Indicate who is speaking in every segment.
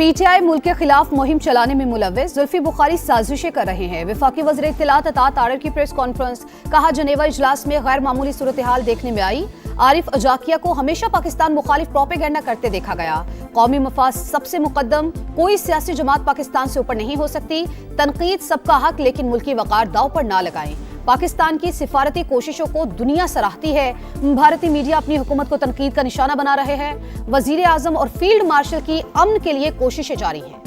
Speaker 1: PTI मुल्क के खिलाफ मुहिम चलाने में मुलव्विस, जुल्फी बुखारी साजिशें कर रहे हैं। वफाकी वज़ीर इत्तलात अतात तारड़ की प्रेस कॉन्फ्रेंस, कहा जनेवा इजलास में गैर मामूली सूरत हाल देखने में आई। आरिफ अजाकिया को हमेशा पाकिस्तान मुखालिफ प्रोपेगेंडा करते देखा गया। कौमी मफाद सबसे मुकद्दम, कोई सियासी जमात पाकिस्तान से ऊपर नहीं हो सकती। तनकीद सबका हक, लेकिन मुल्की वकार दाव पर ना लगाएं। पाकिस्तान की सिफारती कोशिशों को दुनिया सराहती है। भारतीय मीडिया अपनी हुकूमत को तनकीद का निशाना बना रहे हैं। वजीर आजम और फील्ड मार्शल की अमन के लिए कोशिशें जारी हैं।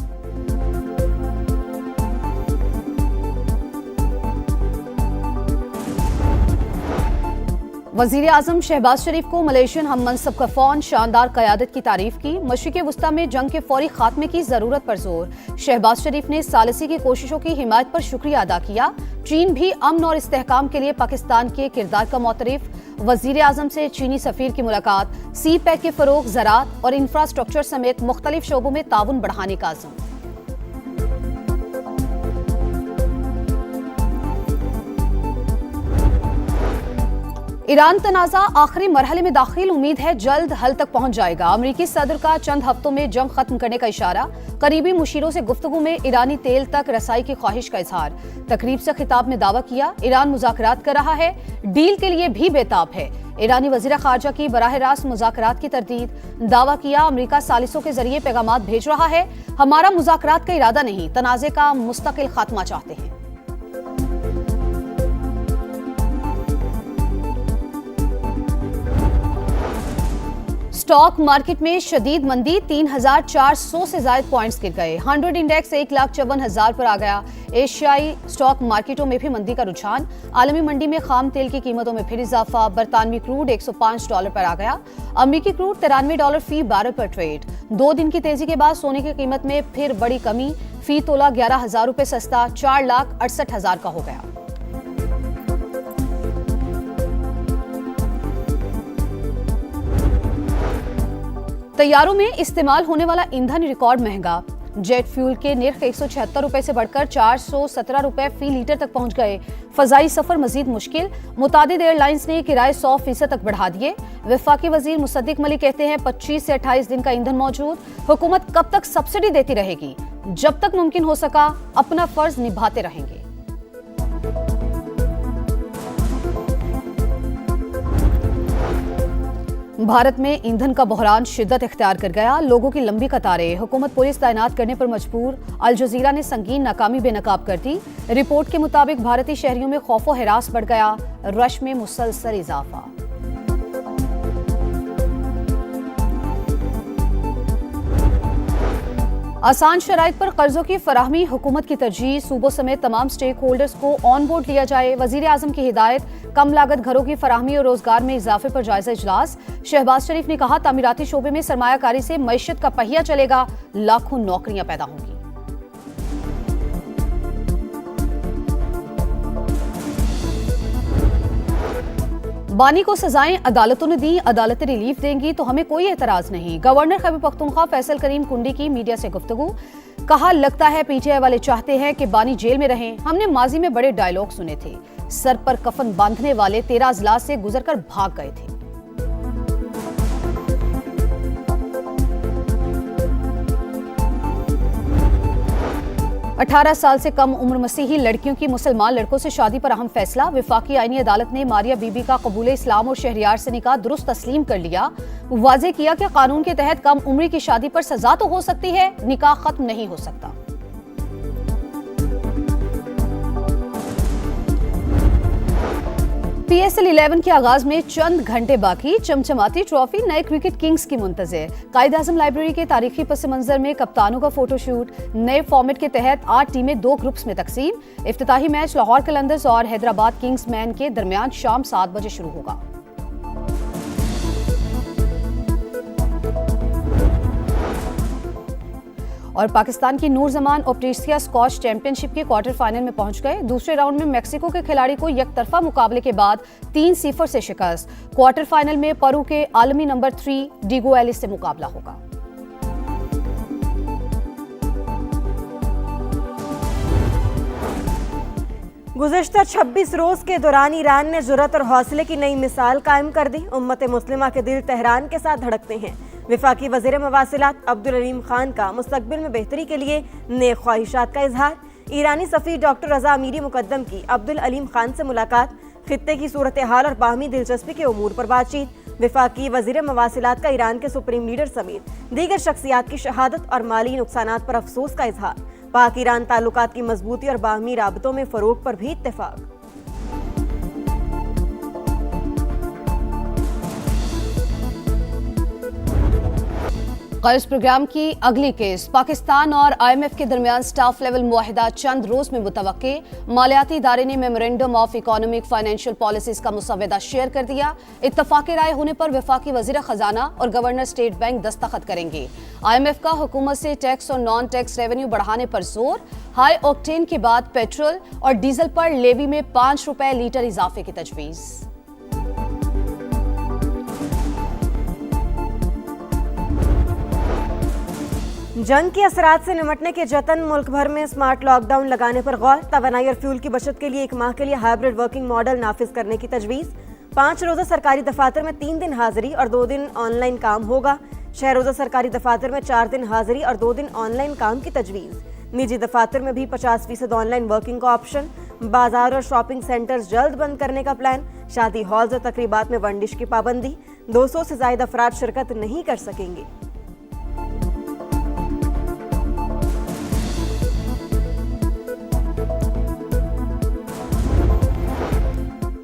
Speaker 1: वजीर आजम शहबाज शरीफ को मलेशियन हम मनसब कफॉन शानदार क़यादत की तारीफ की। मशरिक़ वुस्ता में जंग के फौरी खात्मे की जरूरत पर जोर। शहबाज शरीफ ने सालिसी की कोशिशों की हिमायत पर शुक्रिया अदा किया। चीन भी अमन और इस्तेहकाम के लिए पाकिस्तान के किरदार का मोतरिफ। वजीर आजम से चीनी सफीर की मुलाकात। सी पैक के फरोग, ज़राअत और इंफ्रास्ट्रक्चर समेत मुख्तलिफ शोबों में ताउन बढ़ाने का अज़्म। ईरान तनाज़ा आखिरी मरहले में दाखिल, उम्मीद है जल्द हल तक पहुंच जाएगा। अमरीकी सदर का चंद हफ्तों में जंग खत्म करने का इशारा। करीबी मुशीरों से गुफ्तगू में ईरानी तेल तक रसाई की ख्वाहिश का इजहार। तकरीब से खिताब में दावा किया ईरान मुज़ाकरात कर रहा है, डील के लिए भी बेताब है। ईरानी वज़ीर ख़ारजा की बराह रास्त मुज़ाकरात की तरदीद। दावा किया अमरीका सालिसों के जरिए पैगामात भेज रहा है, हमारा मुज़ाकरात का इरादा नहीं, तनाज़े का मुस्तकिल खात्मा चाहते हैं। स्टॉक मार्केट में शदीद मंदी, 3,400 से ज्यादा पॉइंट्स गिर गए। 100 इंडेक्स 1,54,000 पर आ गया। एशियाई स्टॉक मार्केटों में भी मंदी का रुझान। आलमी मंडी में खाम तेल की कीमतों में फिर इजाफा। बरतानवी क्रूड $105 पर आ गया। अमरीकी क्रूड $93 फी बैरल पर ट्रेड। 2 दिन की तेजी के बाद सोने की कीमत में फिर बड़ी कमी। फी तोला 11,000 रुपए सस्ता, 4,68,000 का हो गया। तैयारों में इस्तेमाल होने वाला ईंधन रिकॉर्ड महंगा। जेट फ्यूल के निर्ख 176 रुपए से बढ़कर 417 रुपए फी लीटर तक पहुंच गए। फजाई सफर मजीद मुश्किल, मुतादिद एयरलाइंस ने किराए 100% तक बढ़ा दिए। वफाकी वजीर मुसद्दिक मलिक कहते हैं 25 से 28 दिन का ईंधन मौजूद। हुकूमत कब तक सब्सिडी देती रहेगी? जब तक मुमकिन हो सका अपना फर्ज निभाते रहेंगे। भारत में ईंधन का बहरान शिद्दत इख्तियार कर गया। लोगों की लंबी कतारें, हुकूमत पुलिस तैनात करने पर मजबूर। अल जजीरा ने संगीन नाकामी बेनकाब कर दी। रिपोर्ट के मुताबिक भारतीय शहरियों में खौफो हिरास बढ़ गया। रश में मुसलसल इजाफा। आसान शराइत पर कर्जों की फराहमी हुकूमत की तरजीह। सूबों समेत तमाम स्टेक होल्डर्स को ऑन बोर्ड लिया जाए। वजीर आजम की हिदायत। कम लागत घरों की फराहमी और रोजगार में इजाफे पर जायजा इजलास। शहबाज शरीफ ने कहा तामीराती शोबे में सरमायाकारी से मईशत का पहिया चलेगा, लाखों नौकरियां पैदा होंगी। बानी को सजाएं अदालतों ने दी, अदालतें रिलीफ देंगी तो हमें कोई एतराज नहीं। गवर्नर खैबर पख्तूनख्वा फैसल करीम कुंडी की मीडिया से गुफ्तगू। कहा लगता है पीटीआई वाले चाहते हैं कि बानी जेल में रहें। हमने माजी में बड़े डायलॉग सुने थे। सर पर कफन बांधने वाले 13 अजलास से गुजरकर भाग गए थे। अठारह साल से कम उम्र मसीही लड़कियों की मुसलमान लड़कों से शादी पर अहम फैसला। वफाकी आईनी अदालत ने मारिया बीबी का कबूल इस्लाम और शहरियार से निकाह दुरुस्त तस्लीम कर लिया। वाज़ेह किया कि कानून के तहत कम उम्र की शादी पर सजा तो हो सकती है, निकाह खत्म नहीं हो सकता। PSL 11 के आगाज में चंद घंटे बाकी। चमचमाती ट्रॉफी नए क्रिकेट किंग्स की मुंतज़िर। कायद-ए-आज़म लाइब्रेरी के तारीखी पस मंजर में कप्तानों का फोटोशूट। नए फॉर्मेट के तहत 8 टीमें 2 ग्रुप्स में तकसीम। इफ्तिताही मैच लाहौर कलंदर्स और हैदराबाद किंग्समैन के दरमियान शाम 7 बजे शुरू होगा। और पाकिस्तान की नूर जमान ऑप्टिशिया स्कॉच चैंपियनशिप के क्वार्टर फाइनल में पहुंच गए। दूसरे राउंड में मेक्सिको के खिलाड़ी को यकतरफा मुकाबले के बाद 3-0 से शिकस्त। क्वार्टर फाइनल में पेरू के आलमी नंबर 3 डिगो एलिस से मुकाबला होगा।
Speaker 2: गुज़श्ता 26 रोज के दौरान ईरान ने जुर्रत और हौसले की नई मिसाल कायम कर दी। उम्मत मुस्लिमा के दिल तेहरान के साथ धड़कते हैं। वफाकी वज़ीर मवासिलात अब्दुल अलीम खान का मुस्तकबिल में बेहतरी के लिए नेक ख्वाहिशात का इजहार। ईरानी सफ़ीर डॉक्टर रज़ा अमीरी मुकद्दम की अब्दुल अलीम खान से मुलाकात, खित्ते की सूरत हाल और बाहमी दिलचस्पी के उमूर पर बातचीत। वफाकी वज़ीर मवासिलात का ईरान के सुप्रीम लीडर समेत दीगर शख्सियात की शहादत और माली नुकसानात पर अफसोस का इजहार। पाक ईरान ताल्लुकात की मजबूती और बाहमी राबतों में फ़रोग पर भी इत्तेफाक।
Speaker 1: इस प्रोग्राम की अगली केस पाकिस्तान और IMF के दरमियान स्टाफ लेवल मुआहिदा चंद रोज में मुतवक्के। मालियाती इदारे ने memorandum of economic financial policies का मुसव्वदा शेयर कर दिया। इत्तफाक़ी राय होने पर वफाकी वज़ीर खजाना और गवर्नर स्टेट बैंक दस्तखत करेंगे। IMF का हुकूमत से टैक्स और नॉन टैक्स रेवेन्यू बढ़ाने पर जोर। हाई ऑक्टेन के बाद पेट्रोल और डीजल पर लेवी में 5 रुपए लीटर इजाफे की तजवीज़।
Speaker 2: जंग के असरात से निमटने के जतन, मुल्क भर में स्मार्ट लॉकडाउन लगाने पर गौर। तवानाई और फ्यूल की बचत के लिए 1 माह के लिए हाइब्रिड वर्किंग मॉडल नाफिज करने की तजवीज़। 5 रोज़ा सरकारी दफातर में 3 दिन हाजिरी और 2 दिन ऑनलाइन काम होगा। 6 रोज़ा सरकारी दफातर में 4 दिन हाजिरी और 2 दिन ऑनलाइन काम की तजवीज़। निजी दफातर में भी 50% ऑनलाइन वर्किंग का ऑप्शन। बाजार और शॉपिंग सेंटर्स जल्द बंद करने का प्लान। शादी हॉल्स और तकरीबात में वंडिश की पाबंदी। 200 से ज्यादा अफराद शिरकत नहीं कर सकेंगे।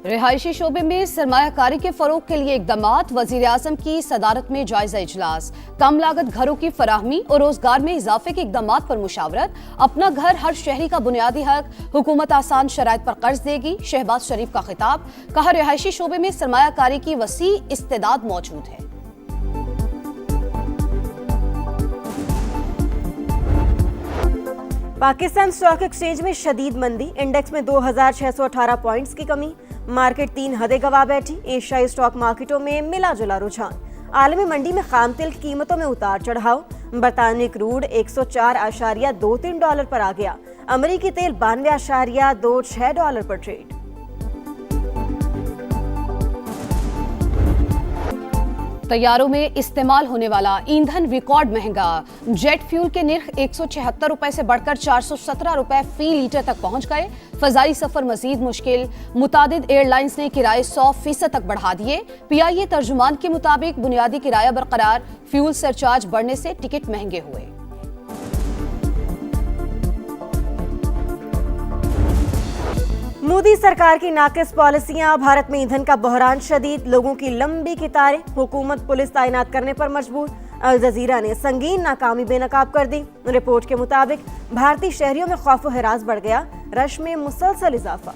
Speaker 1: रिहायशी शोबे में सरमायाकारी के फरोग के लिए इकदामात। वजीर आजम की सदारत में जायजा इजलास। कम लागत घरों की फराहमी और रोजगार में इजाफे के इकदामात पर मुशावरत। अपना घर हर शहरी का बुनियादी हक, हुकूमत आसान शराइत पर कर्ज देगी। शहबाज शरीफ का खिताब, कहा रिहायशी शोबे में सरमायाकारी की वसी इस्तेदाद मौजूद है।
Speaker 2: पाकिस्तान स्टॉक एक्सचेंज में शदीद मंदी, इंडेक्स में 2618 पॉइंट्स की कमी। मार्केट 3 हदें गवा बैठी। एशियाई स्टॉक मार्केटों में मिला जुला रुझान। आलमी मंडी में खाम तेल की कीमतों में उतार चढ़ाव। बरतानवी क्रूड $104.23 पर आ गया। अमरीकी तेल $92.26 पर ट्रेड।
Speaker 1: तैयारों में इस्तेमाल होने वाला ईंधन रिकॉर्ड महंगा। जेट फ्यूल के निर्ख 176 रुपए से बढ़कर 417 रुपए फी लीटर तक पहुंच गए। फजाई सफर मजीद मुश्किल। मुतादिद एयरलाइंस ने किराए 100% तक बढ़ा दिए। PIA तर्जुमान के मुताबिक बुनियादी किराया बरकरार, फ्यूल सरचार्ज बढ़ने से टिकट महंगे हुए।
Speaker 2: मोदी सरकार की नाकिस पॉलिसियां, भारत में ईंधन का बहरान शदीद, लोगों की लंबी कतारें, हुकूमत पुलिस तैनात करने पर मजबूर। अल जजीरा ने संगीन नाकामी बेनकाब कर दी। रिपोर्ट के मुताबिक भारतीय शहरियों में खौफ व हिरास बढ़ गया, रश में मुसलसल इजाफा।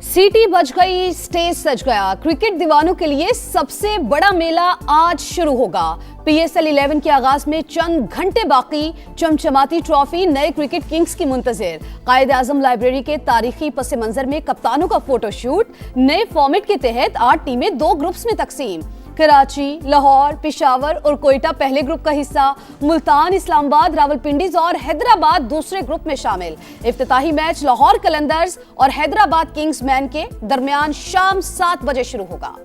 Speaker 1: सीटी बज गई, स्टेज सज गया। क्रिकेट दीवानों के लिए सबसे बड़ा मेला आज शुरू होगा। PSL 11 के आगाज में चंद घंटे बाकी। चमचमाती ट्रॉफी, नए क्रिकेट किंग्स की मुंतजिर। कायद आजम लाइब्रेरी के तारीखी पस मंजर में कप्तानों का फोटोशूट। नए फॉर्मेट के तहत 8 टीमें 2 ग्रुप्स में तकसीम। कराची, लाहौर, पेशावर और कोयटा पहले ग्रुप का हिस्सा। मुल्तान, इस्लामाबाद, रावलपिंडी और हैदराबाद दूसरे ग्रुप में शामिल। इफ्तिताही मैच लाहौर कलंदर्स और हैदराबाद किंग्समैन के दरमियान शाम 7 बजे शुरू होगा।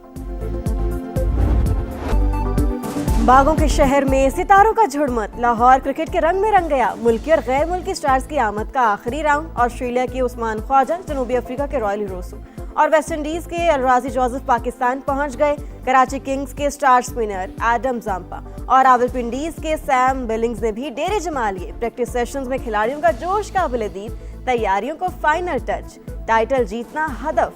Speaker 2: बागों के शहर में सितारों का झुड़मत, लाहौर क्रिकेट के रंग में रंग गया। मुल्की और गैर मुल्की स्टार्स की आमद का आखिरी राउंड। ऑस्ट्रेलिया के उस्मान ख्वाजा, जनूबी अफ्रीका के रॉयल हिरोसो और वेस्ट इंडीज के अलराजी जोसेफ पाकिस्तान पहुंच गए। कराची किंग्स के स्टार स्पिनर एडम जाम्पा और रावलपिंडीज के सैम बिलिंग्स ने भी डेरे जमा लिए। प्रैक्टिस सेशंस में खिलाड़ियों का जोश काबिल-ए-दीद, तैयारियों को फाइनल टच, टाइटल जीतना हदफ।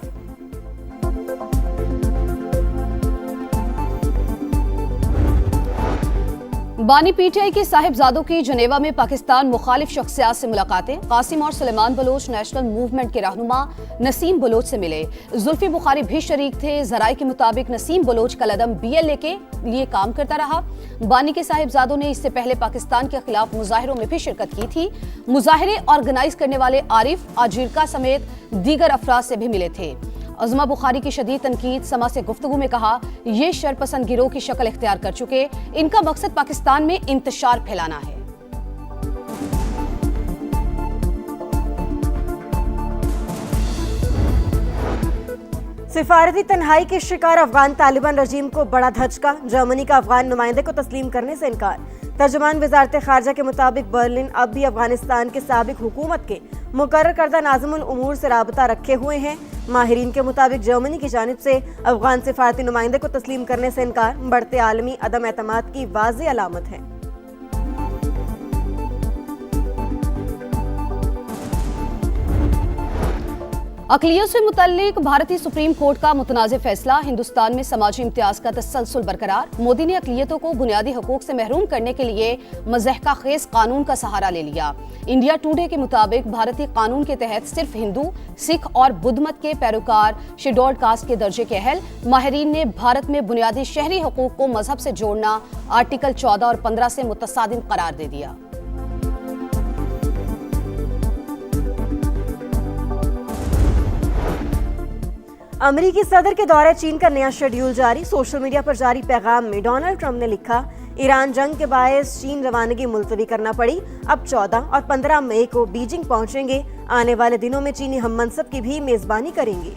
Speaker 1: बानी PTI के साहिबजादों की जनेवा में पाकिस्तान मुखालिफ शख्सियात से मुलाकातें। कासिम और सुलेमान बलोच नेशनल मूवमेंट के रहनुमा नसीम बलोच से मिले। जुल्फी बुखारी भी शरीक थे। जराये के मुताबिक नसीम बलोच का कदम BLA के लिए काम करता रहा। बानी के साहिबजादों ने इससे पहले पाकिस्तान के खिलाफ मुजाहिरों में भी शिरकत की थी। मुजाहिरे ऑर्गेनाइज करने वाले आरिफ आजीरका समेत दीगर अफराद से भी मिले थे। अज़मा बुखारी की शदीद तनकीद। समा से गुफ्तगू में कहा, ये शरपसंद गिरोह की शक्ल इख्तियार कर चुके, इनका मकसद पाकिस्तान में इंतशार फैलाना है।
Speaker 2: सिफारती तन्हाई के शिकार अफगान तालिबान रजीम को बड़ा धचका, जर्मनी का अफगान नुमाइंदे को तस्लीम करने से इनकार। तर्जुमान वजारत खारजा के मुताबिक बर्लिन अब भी अफगानिस्तान के साबिक हुकूमत के मुकर्रर करदा नाज़िमुल उमूर से राबता रखे हुए हैं। माहिरीन के मुताबिक जर्मनी की जानिब से अफगान सिफारती नुमाइंदे को तस्लीम करने से इनकार बढ़ते आलमी अदम एतमाद की वाज़ेह अलामत है।
Speaker 1: अक़लियत से मुतल्लिक भारतीय सुप्रीम कोर्ट का मुतनाज़ फैसला, हिंदुस्तान में समाजी इम्तियाज का तसलसल बरकरार। मोदी ने अक़लियतों को बुनियादी हकूक से महरूम करने के लिए मज़हका खेज कानून का सहारा ले लिया। इंडिया टुडे के मुताबिक भारतीय कानून के तहत सिर्फ हिंदू, सिख और बुद्ध मत के पैरोकार शेड्यूल्ड कास्ट के दर्जे के अहल। माहिरीन ने भारत में बुनियादी शहरी हकूक को मजहब से जोड़ना आर्टिकल 14 और 15 से मुतसादिम करार दे दिया।
Speaker 2: अमरीकी सदर के दौरे चीन का नया शेड्यूल जारी। सोशल मीडिया पर जारी पैगाम में डोनाल्ड ट्रंप ने लिखा, ईरान जंग के बायस चीन रवानगी मुलतवी करना पड़ी। अब 14 और 15 मई को बीजिंग पहुंचेंगे। आने वाले दिनों में चीनी हम मनसब की भी मेजबानी करेंगे।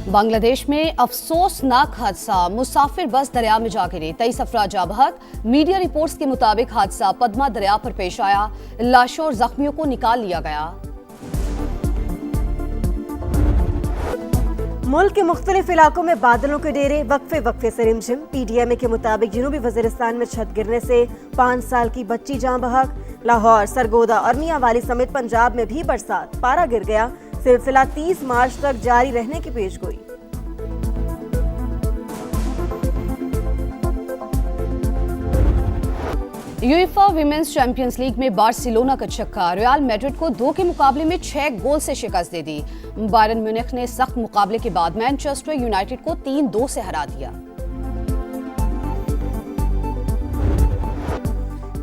Speaker 1: बांग्लादेश में अफसोसनाक हादसा, मुसाफिर बस दरिया में जा गिरी, 23 अफराद जा बहक। मीडिया रिपोर्ट्स के मुताबिक हादसा पद्मा दरिया पर पेश आया, लाशों और जख्मियों को निकाल लिया गया।
Speaker 2: मुल्क के मुख्तलिफ इलाकों में बादलों के डेरे, वक्फे वक्फे से रिमझिम। पीडीएमए के मुताबिक जनूबी वजीरिस्तान में छत गिरने से 5 साल की बच्ची जान बहक। लाहौर, सरगोदा और मियांवाली समेत पंजाब में भी बरसात, पारा गिर गया। सिलसिला 30 मार्च तक जारी रहने की पेशगोई।
Speaker 1: यूएफा विमेंस चैंपियंस लीग में बार्सिलोना का छक्का, रियल मैड्रिड को 2 के मुकाबले में 6 गोल से शिकस्त दे दी। बायरन म्यूनिख ने सख्त मुकाबले के बाद मैनचेस्टर यूनाइटेड को 3-2 से हरा दिया।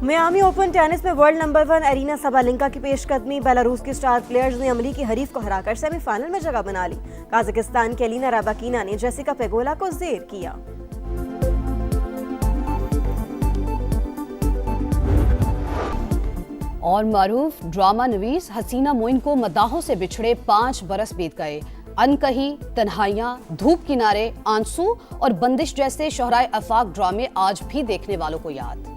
Speaker 2: मियामी ओपन टेनिस में वर्ल्ड नंबर 1 एरिना सबालेंका की पेशकदमी। बेलारूस के स्टार प्लेयर्स ने अमरीकी हरीफ को हराकर सेमीफाइनल में जगह बना ली। काजाकिस्तान की एलिना राबाकीना ने जेसिका पेगोला को जेर किया।
Speaker 1: और मारूफ ड्रामा नवीस हसीना मोइन को मदाहों से बिछड़े 5 बरस बीत गए। अनकही, तन्हाइयां, धूप किनारे, आंसू और बंदिश जैसे शोहराए आफाक ड्रामे आज भी देखने वालों को याद।